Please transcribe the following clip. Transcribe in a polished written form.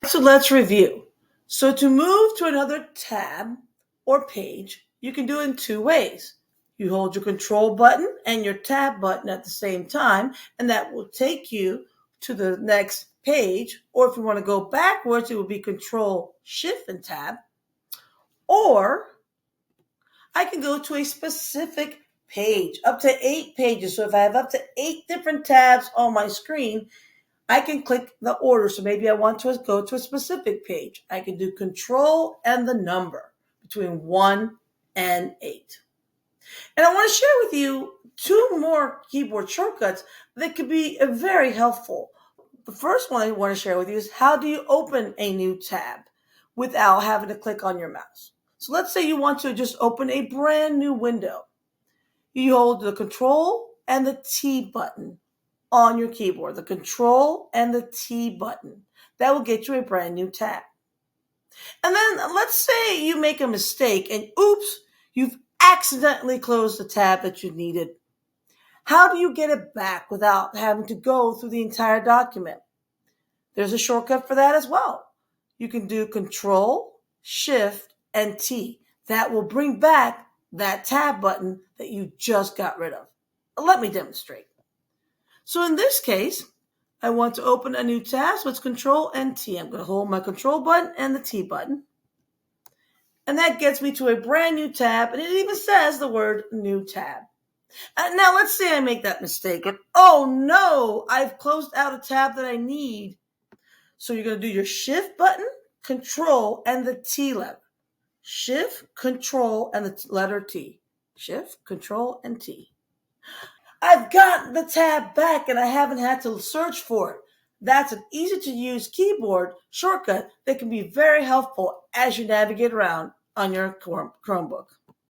So let's review. So to move to another tab or page, you can do it in two ways. You hold your control button and your tab button at the same time, and that will take you to the next page. Or if you want to go backwards, it will be control, shift, and tab. Or I can go to a specific page, up to 8 pages. So if I have up to 8 different tabs on my screen, I can click the order. So maybe I want to go to a specific page. I can do control and the number between 1 and 8. And I want to share with you two more keyboard shortcuts that could be very helpful. The first one I want to share with you is how do you open a new tab without having to click on your mouse. So let's say you want to just open a brand new window. You hold the control and the T button on your keyboard, the control and the T button. That will get you a brand new tab. And then let's say you make a mistake and oops, you've accidentally closed the tab that you needed. How do you get it back without having to go through the entire document? There's a shortcut for that as well. You can do control, shift, and T. That will bring back that tab button that you just got rid of. Let me demonstrate. So in this case, I want to open a new tab, so it's control and T. I'm going to hold my control button and the T button. And that gets me to a brand new tab, and it even says the word new tab. Now let's say I make that mistake, and oh no, I've closed out a tab that I need. So you're going to do your shift button, control, and the T letter. Shift, control, and the letter T. Shift, control, and T. I've got the tab back and I haven't had to search for it. That's an easy to use keyboard shortcut that can be very helpful as you navigate around on your Chromebook.